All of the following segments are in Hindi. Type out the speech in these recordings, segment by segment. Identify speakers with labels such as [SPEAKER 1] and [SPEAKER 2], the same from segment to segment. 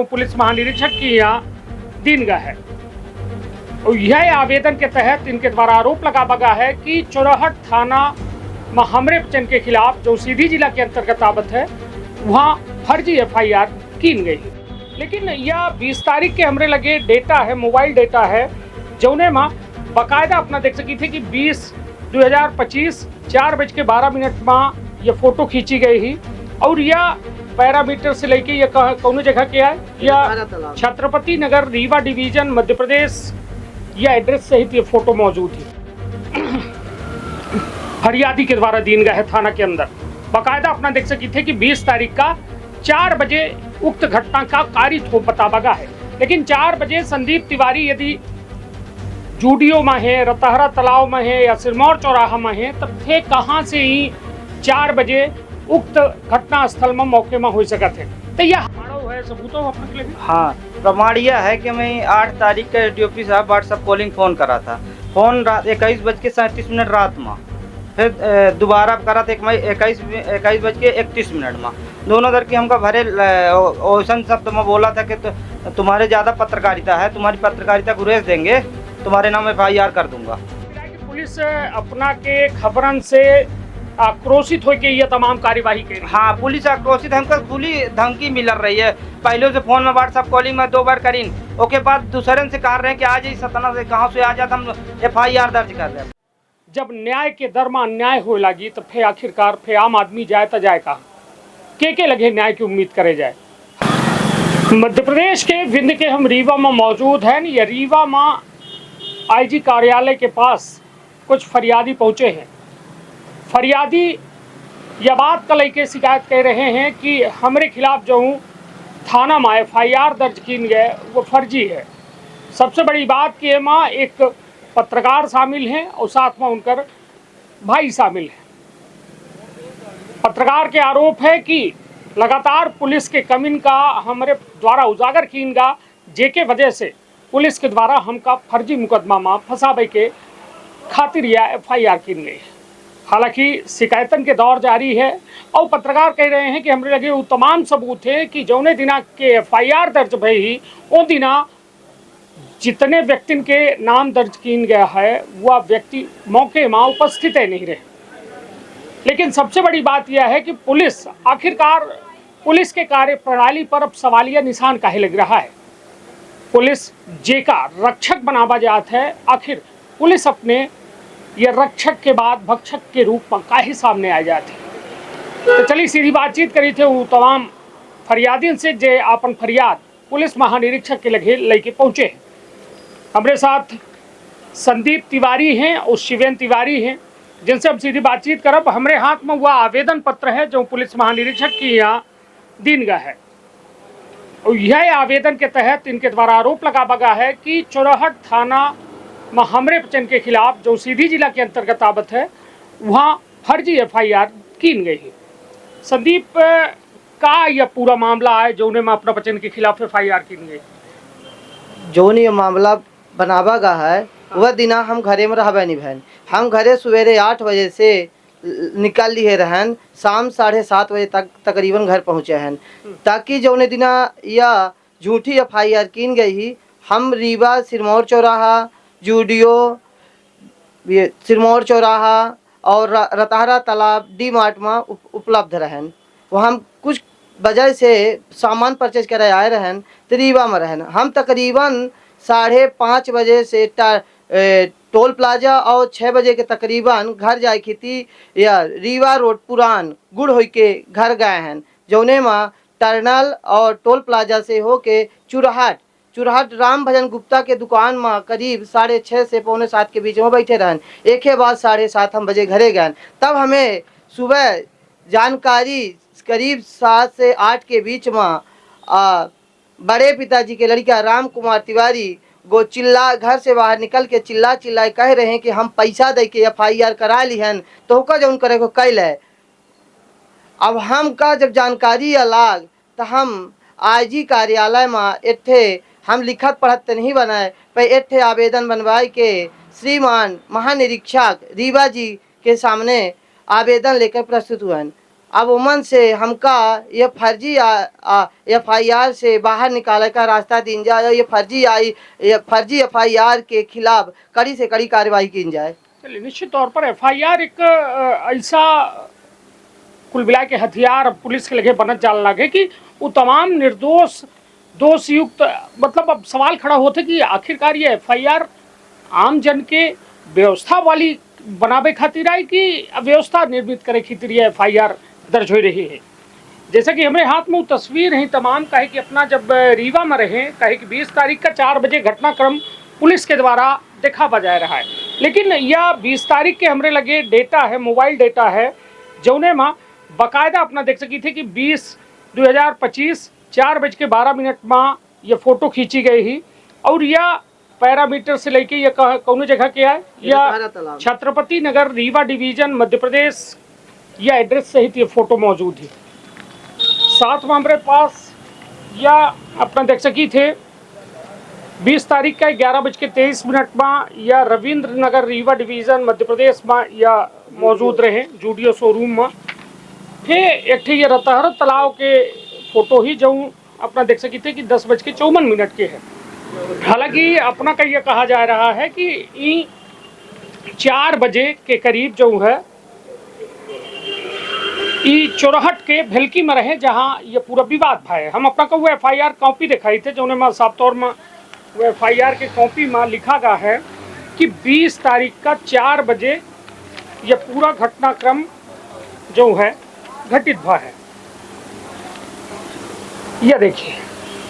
[SPEAKER 1] जो पुलिस महानिरीक्षक की यहाँ दीनगा है। और यह आवेदन के तहत इनके द्वारा आरोप लगा बगा है कि चौराहट थाना हमरे बच्चन के खिलाफ जो सीधी जिला के अंतर्गत आवत है वहाँ फर्जी FIR की गई। लेकिन यह 20 तारीख के हमरे लगे डेटा है, मोबाइल डेटा है, जौने में बाकायदा अपना देख सकी थे कि 20/2025 4:12 में यह फोटो खींची गई ही। और यह पैरामीटर से लेके यह कौन जगह के है, यह छत्रपति नगर रीवा डिवीजन मध्य प्रदेश, यह एड्रेस सहित ये फोटो मौजूद है। फरियादी के द्वारा दीनगा है थाना के अंदर। बाकायदा अपना देख सकी थे कि 20 तारीख का 4 बजे उक्त घटना का कारित हो बता बगा है। लेकिन 4 बजे संदीप तिवारी यदि जूडियो में है, रतहरा तालाब में है या सिरमौर चौराहा में है, तब थे कहाँ से ही 4 बजे उक्त घटना स्थल में मौके में हो सकत है। तो यह है सबूत अपने के लिए।
[SPEAKER 2] हाँ, प्रमाण यह है कि मैं 8 तारीख का DOP साहब व्हाट्सएप कॉलिंग फ़ोन करा था। फ़ोन रात 21:37 रात में, फिर दोबारा करा था 21:31 में। दोनों दर की हमका भरे ओसन शब्द में बोला था कि तुम्हारे ज़्यादा पत्रकारिता है, तुम्हारी पत्रकारिता गुरेज देंगे, तुम्हारे नाम FIR कर दूंगा।
[SPEAKER 1] पुलिस अपना के खबरन से आक्रोशित होकर यह तमाम कार्यवाही कर रही है।
[SPEAKER 2] हाँ, पुलिस आक्रोशित, हमको खुली धमकी मिल रही है। पहले से फोन में व्हाट्सएप कॉलिंग में 2 बार करीन, ओके बाद दूसरे से कह रहे हैं कि आज ही सतना से कहाँ से आ जाता, हम FIR दर्ज कर रहे हैं।
[SPEAKER 1] जब न्याय के दर में अन्याय हो लगी तो फिर आखिरकार फिर आम आदमी जाए तो जाए कहाँ, के लगे न्याय की उम्मीद करे जाए। मध्य प्रदेश के विंध्य के हम रीवा में मौजूद हैं। ये रीवा में IG कार्यालय के पास कुछ फरियादी पहुँचे हैं। फरियादी यह बात का लेके शिकायत कर रहे हैं कि हमारे खिलाफ जो थाना में FIR दर्ज की गए वो फर्जी है। सबसे बड़ी बात कि माँ एक पत्रकार शामिल हैं और साथ में उनकर भाई शामिल हैं। पत्रकार के आरोप है कि लगातार पुलिस के कमिन का हमारे द्वारा उजागर कीनगा, जेके वजह से पुलिस के द्वारा हमका फर्जी मुकदमा में फंसावे के खातिर यह FIR की गई है। हालांकि शिकायतन के दौर जारी है और पत्रकार कह रहे हैं कि हमारे लगे वो तमाम सबूत है कि जौने दिना के FIR दर्ज भई वो दिना जितने व्यक्ति के नाम दर्ज किन गया है वह व्यक्ति मौके में उपस्थित नहीं रहे। लेकिन सबसे बड़ी बात यह है कि पुलिस आखिरकार पुलिस के कार्य प्रणाली पर अब सवालिया निशान काहे लग रहा है। पुलिस जेका रक्षक बनावा जात है, आखिर पुलिस अपने ये रक्षक के बाद भक्षक के रूप में काहे सामने आ जाती। तो चलिए सीधी बातचीत करी थे वो तमाम फरियादिन से जे अपन फरियाद पुलिस महानिरीक्षक के लगे लेके पहुँचे हैं। हमारे साथ संदीप तिवारी हैं और शिवेन तिवारी हैं, जिनसे हम सीधी बातचीत करब। हमारे हाथ में वह आवेदन पत्र है जो पुलिस महानिरीक्षक की यहाँ दीनगा है। और यह आवेदन के तहत इनके द्वारा आरोप लगा बगा है कि चौराहट थाना हमरे बच्चन के खिलाफ जो सीधी जिला के अंतर्गत आवत है वहाँ फर्जी FIR की गई है। संदीप, का यह पूरा मामला है जो उन्हें अपना बच्चन के खिलाफ FIR की गई?
[SPEAKER 3] जो ये मामला बनावा गा है वह दिना हम घरे में रहबे नहीं बहन। हम घरे सवेरे 8 बजे से निकल लिए रहन, शाम 7:30 बजे तक तकरीबन घर पहुँचे हैं, ताकि जौने दिना यह झूठी FIR कीन गई ही। हम रीवा सिरमौर चौराहा, जूडियो सिरमौर चौराहा और रतहरा तालाब D-Mart में उपलब्ध रहन। वह हम कुछ वजह से सामान परचेज करे आए रहन तो रीवा में रहन। हम तकरीबन 5:30 बजे से टोल प्लाजा और 6 बजे के तकरीबन घर जाए थी या रीवा रोड पुरान गुड़ हो के घर गए हैं, जौने में टर्नल और टोल प्लाजा से होके चुरहट राम भजन गुप्ता के दुकान में करीब 6:30 से 6:45 के बीच में बैठे रहन। एक के बाद 7:30 हम बजे घरे गए। तब हमें सुबह जानकारी करीब 7 से 8 के बीच में बड़े पिताजी के लड़का राम कुमार तिवारी वो घर से बाहर निकल के चिल्ला कह रहे हैं कि हम पैसा दे के FIR करा ली हन, तो होका जो करे को कैल है। अब हम का जब जानकारी अलग तो हम IG कार्यालय में एठे हम लिखत पढ़त नहीं बनाए पर एठे आवेदन बनवाए के श्रीमान महानिरीक्षक रीवा जी के सामने आवेदन लेकर प्रस्तुत हुए। अब उमन से हमका ये फर्जी FIR से बाहर निकाले का रास्ता दीन जाए, ये फर्जी FIR के खिलाफ कड़ी से कड़ी कार्रवाई की जाए।
[SPEAKER 1] चलिए, निश्चित तौर पर FIR एक ऐसा कुल मिला के हथियार अब पुलिस के लगे बनत जाने लगे कि वो तमाम निर्दोष दोषयुक्त, मतलब अब सवाल खड़ा होता कि आखिरकार ये FIR आम जन के व्यवस्था वाली बनावे खातिर है कि व्यवस्था निर्मित करे खातिर ये FIR दर्ज हो रही है। जैसे कि हमारे हाथ में वो तस्वीर है तमाम, कहे कि अपना जब रीवा में रहे, कहे कि 20 तारीख का 4 बजे घटनाक्रम पुलिस के द्वारा देखा बजाय रहा है। लेकिन यह 20 तारीख के हमरे लगे डेटा है, मोबाइल डेटा है, जौने में बाकायदा अपना देख सकी थे कि 20/25 4:12 में यह फोटो खींची गई ही। और यह पैरामीटर से लेके यह कौन जगह के है, यह छत्रपति नगर रीवा डिवीजन मध्य प्रदेश, यह एड्रेस सहित ये फोटो मौजूद है। साथ में हमारे पास यह अपना देख सकी थे 20 तारीख का 11:23 में यह रविंद्र नगर रीवा डिवीजन मध्य प्रदेश में यह मौजूद रहे जूडियो शोरूम में। फिर एक ये रतहर तालाब के फोटो ही जो अपना देख सकी थे कि 10:54 के है। हालांकि अपना का यह कहा जा रहा है कि 4 बजे के करीब जो है ई चौराहट के भेलकी में रहे, जहां ये पूरा विवाद भाई। हम अपना को वो FIR कॉपी दिखाई थे जो में साफ तौर में वो FIR के कॉपी में लिखा गया है कि 20 तारीख का 4 बजे यह पूरा घटनाक्रम जो है घटित हुआ है। यह देखिए,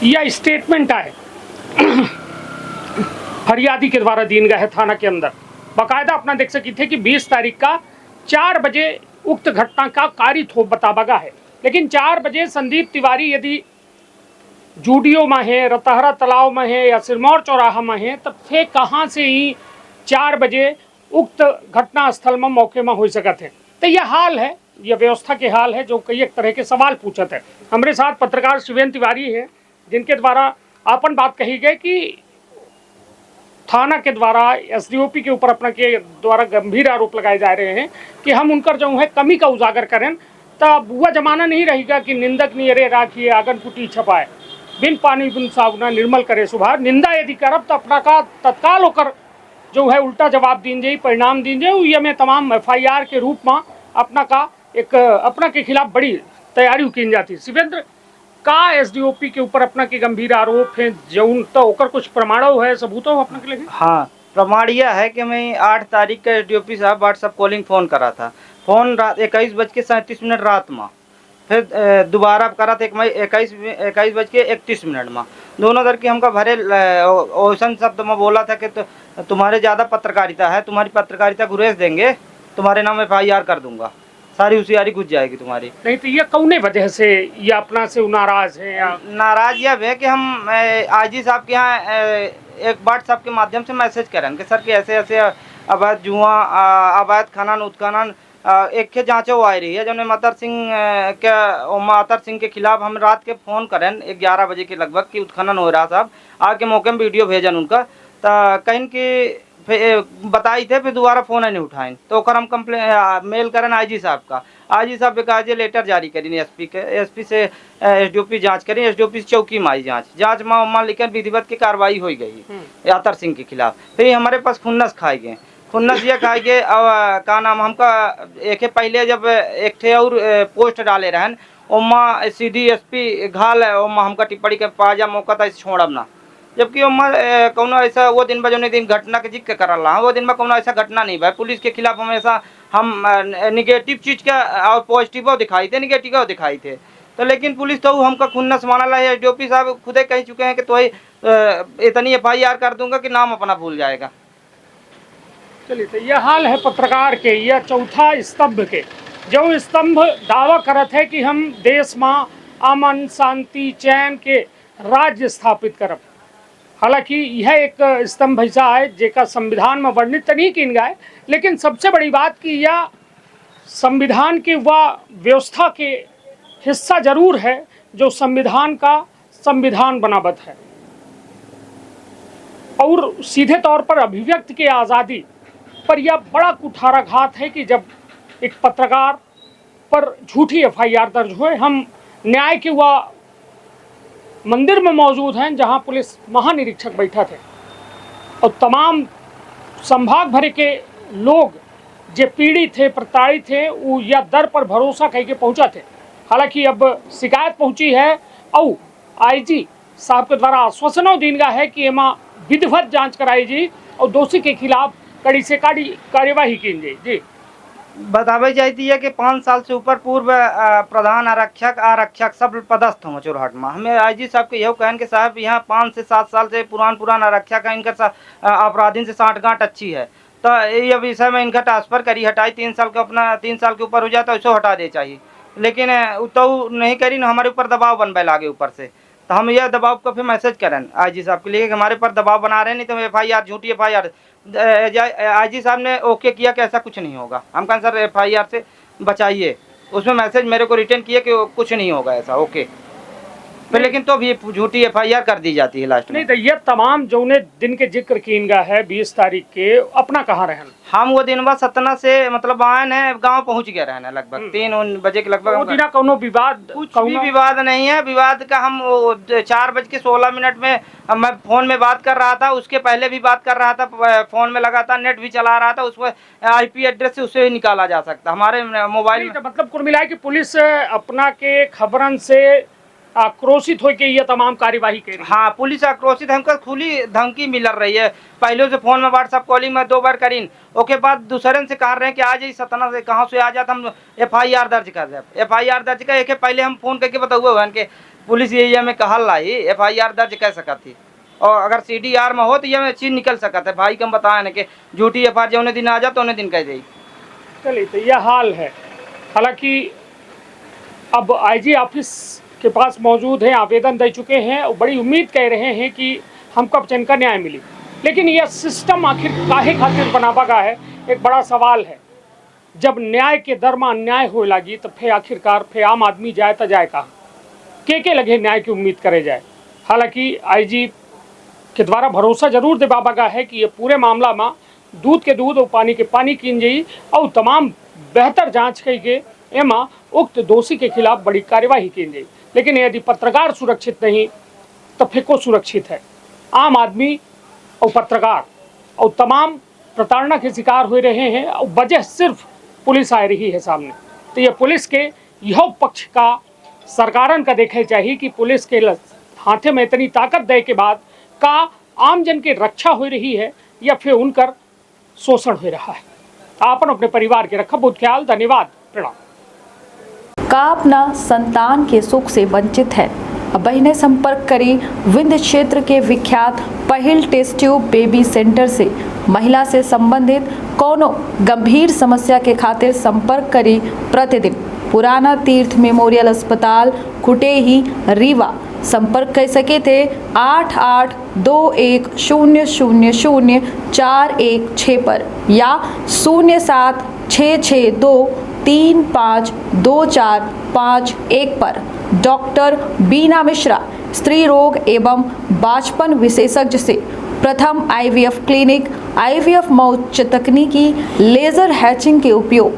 [SPEAKER 1] यह स्टेटमेंट है फरियादी के द्वारा दीन गया है थाना के अंदर। बाकायदा अपना देख सकी थे कि 20 तारीख का 4 बजे उक्त घटना का कारित हो बताबा है। लेकिन 4 बजे संदीप तिवारी यदि जूडियो में है, रतहरा तालाब में है या सिरमौर चौराहा में है, तब फिर कहाँ से ही 4 बजे उक्त घटना स्थल में मौके में हो सकते हैं। तो यह हाल है, यह व्यवस्था के हाल है जो कई एक तरह के सवाल पूछते हैं। हमारे साथ पत्रकार शिवेंद्र तिवारी है जिनके द्वारा आपन बात कही गई कि थाना के द्वारा SDOP के ऊपर अपना के द्वारा गंभीर आरोप लगाए जा रहे हैं कि हम उनकर जो है कमी का उजागर करें, तब वह जमाना नहीं रहेगा कि निंदक नियरे राखिए आगन कुटी छपाए, बिन पानी बिन साबुना निर्मल करे सुभार। निंदा यदि करब तो अपना का तत्काल होकर जो है उल्टा जवाब दीन जाए, परिणाम दीन जाए। ये में तमाम FIR के रूप में अपना का एक अपना के खिलाफ बड़ी तैयारी की जाती। शिवेंद्र का SDOP के ऊपर अपना के गंभीर आरोप है, जौन तो ओकर कुछ प्रमाणों है, सबूतों अपना के लगे?
[SPEAKER 2] हाँ, प्रमाण यह है कि मैं 8 तारीख का SDOP साहब व्हाट्सअप कॉलिंग फ़ोन करा था। फ़ोन रात 21:37 रात में, फिर दोबारा करा था 21:31 में। दोनों दर की हमका भरे ओसन शब्द में बोला था कि तुम्हारे ज़्यादा पत्रकारिता है, तुम्हारी पत्रकारिता गुरेज देंगे, तुम्हारे नाम FIR कर दूंगा, सारी होशियारी घुस जाएगी तुम्हारी।
[SPEAKER 1] नहीं तो ये कौने वजह से ये अपना से नाराज है? या
[SPEAKER 2] नाराज यह है कि हम IG साहब के यहाँ एक व्हाट्सएप के माध्यम से मैसेज करें कि सर कि ऐसे ऐसे अवैध जुआ, अवैध खनन उत्खनन एक के जाँच वो आ रही है, जो मातर सिंह के खिलाफ हम रात के फ़ोन करें 11 बजे के लगभग कि उत्खनन हो रहा साहब, आके मौके में वीडियो भेजन उनका, तो कहीं की बताई थे, फिर दोबारा फ़ोन नहीं उठाएं, तो ओकर हम कंप्लेन मेल करें IG साहब का। IG साहब बेकाजे लेटर जारी करी SP से SDOP जांच करी, SDOP चौकी में आई जांच में लिखे विधिवत की कार्रवाई हो गई यातर सिंह के खिलाफ। फिर हमारे पास खुन्नस खाए गए, खुन्नस ये खाए गए। अब का नाम हमका एक पहले जब एक थे और पोस्ट डाले रहन, ओमा सीधी SP घाल ओमा हमका टिप्पणी के पाजा मौका था छोड़ब ना, जबकि कौनो ऐसा वो दिन बजने दिन घटना के जिक्र करल रहा, वो दिन में कौनो ऐसा घटना नहीं भाई। पुलिस के खिलाफ हमेशा हम निगेटिव चीज़ का और पॉजिटिव दिखाई थे, निगेटिव दिखाई थे, तो लेकिन पुलिस तो हमका खुन्नस माना है। SDOP साहब खुदे कह चुके हैं कि तो इतनी FIR कर दूंगा कि नाम अपना भूल जाएगा।
[SPEAKER 1] चलिए, तो यह हाल है पत्रकार के, यह चौथा स्तंभ के, जो स्तंभ दावा करत है कि हम देश में अमन शांति चैन के राज्य स्थापित करब। हालांकि यह एक स्तंभ ऐसा है जेका संविधान में वर्णित तो नहीं किन गए, लेकिन सबसे बड़ी बात कि यह संविधान की वह व्यवस्था के हिस्सा जरूर है जो संविधान का संविधान बनावत है। और सीधे तौर पर अभिव्यक्ति की आज़ादी पर यह बड़ा कुठाराघात है कि जब एक पत्रकार पर झूठी FIR दर्ज हुए। हम न्याय के वह मंदिर में मौजूद हैं जहां पुलिस महानिरीक्षक बैठा थे और तमाम संभाग भरे के लोग जो पीड़ित थे, प्रताड़ित थे, वो या दर पर भरोसा करके पहुंचा थे। हालांकि अब शिकायत पहुंची है और IG साहब के द्वारा आश्वासनों दीनगा है कि एमा विधिवत जांच कराई जी और दोषी के खिलाफ कड़ी से कड़ी कार्यवाही की जाए। जी
[SPEAKER 2] बतावे जाती है कि 5 साल से ऊपर पूर्व प्रधान आरक्षक सब पदस्थ हों चोरहट में। हमें IG साहब के यह कहन के साहब यहाँ 5 से 7 साल से पुरान आरक्षक है, इनका अपराधी से साठगांठ अच्छी है, तो ये विषय में इनका ट्रांसफर करी हटाई 3 साल का, अपना 3 साल के ऊपर हो जाता है उसको हटा दे चाहिए, लेकिन तो नहीं करी न, हमारे ऊपर दबाव बनने लागे ऊपर से। तो हम यह दबाव को फिर मैसेज करें IG साहब के लिए कि हमारे पर दबाव बना रहे हैं, नहीं तो FIR झूठी FIR। IG साहब ने ओके किया कि ऐसा कुछ नहीं होगा। हम कहें सर FIR से बचाइए, उसमें मैसेज मेरे को रिटर्न किए कि कुछ नहीं होगा ऐसा, ओके। फिर लेकिन तो भी झूठी FIR कर दी जाती है लास्ट में।
[SPEAKER 1] नहीं तो ये तमाम जो ने दिन के जिक्र कीनगा है 20 तारीख के, अपना कहाँ रहन?
[SPEAKER 2] हम वो दिन बाद सतना से मतलब आए हैं, गांव पहुंच गए रहने लगभग 3 बजे के लगभग।
[SPEAKER 1] कोनो विवाद
[SPEAKER 2] कुछ भी विवाद नहीं है। विवाद का हम 4:16 में मैं फोन में बात कर रहा था, उसके पहले भी बात कर रहा था, फोन में लगातार नेट भी चला रहा था, उसमें IP एड्रेस से उसे निकाला जा सकता हमारे मोबाइल में।
[SPEAKER 1] तो मतलब कुल मिला कि पुलिस अपना के खबरन से आक्रोशित होकर ये तमाम कार्यवाही कर रही है।
[SPEAKER 2] हाँ, पुलिस आक्रोशित, हमको खुली धमकी मिल रही है। पहले से फोन में व्हाट्सएप कॉलिंग में 2 बार करीन, ओके बाद दूसरे से कह रहे हैं कि आ जाइए सतना से, कहाँ से आ जाता हम FIR दर्ज कर दे। FIR दर्ज कर एक पहले हम फोन करके बताऊँ के पुलिस यही हमें कहल लाई FIR दर्ज कर सका थी, और अगर CDR में हो तो ये चीज निकल सका था। भाई कम बताया ना कि झूठी FIR जो दिन आ जाए तो उन्हें दिन कह दी।
[SPEAKER 1] चलिए, तो यह हाल है। हालांकि अब IG ऑफिस के पास मौजूद हैं, आवेदन दे चुके हैं और बड़ी उम्मीद कर रहे हैं कि हमको अब इनका न्याय मिले। लेकिन यह सिस्टम आखिर काहे खातिर बनावा गया है, एक बड़ा सवाल है। जब न्याय के दर में अन्याय हो लगी तो फिर आखिरकार फिर आम आदमी जाए तो जाए कहाँ, के लगे न्याय की उम्मीद करे जाए। हालांकि IG के द्वारा भरोसा जरूर दिवावा गया है कि ये पूरे मामला में दूध के दूध और पानी के पानी कीन जाई और तमाम बेहतर जाँच करके एमा उक्त दोषी के खिलाफ बड़ी कार्यवाही की जाए। लेकिन यदि पत्रकार सुरक्षित नहीं तो फिर को सुरक्षित है? आम आदमी और पत्रकार और तमाम प्रताड़ना के शिकार हो रहे हैं और वजह सिर्फ पुलिस आ रही है सामने। तो ये पुलिस के यह पक्ष का सरकारन का देखे चाहिए कि पुलिस के हाथे में इतनी ताकत दे के बाद का आम जन की रक्षा हो रही है या फिर उनकर शोषण हो रहा है। आप अपने परिवार के रखा बहुत ख्याल। धन्यवाद, प्रणाम।
[SPEAKER 4] का अपना संतान के सुख से वंचित है? अब बहिने संपर्क करी विंध्य क्षेत्र के विख्यात पहिल टेस्ट ट्यूब बेबी सेंटर से। महिला से संबंधित कोनो गंभीर समस्या के खातिर संपर्क करी प्रतिदिन पुराना तीर्थ मेमोरियल अस्पताल कुटेही रीवा। संपर्क कर सके थे 8821000416 पर या 0766235245 पर। डॉक्टर बीना मिश्रा स्त्री रोग एवं बाचपन विशेषज्ञ से प्रथम IVF क्लिनिक, IVF मौच तकनीकी, लेजर हैचिंग के उपयोग,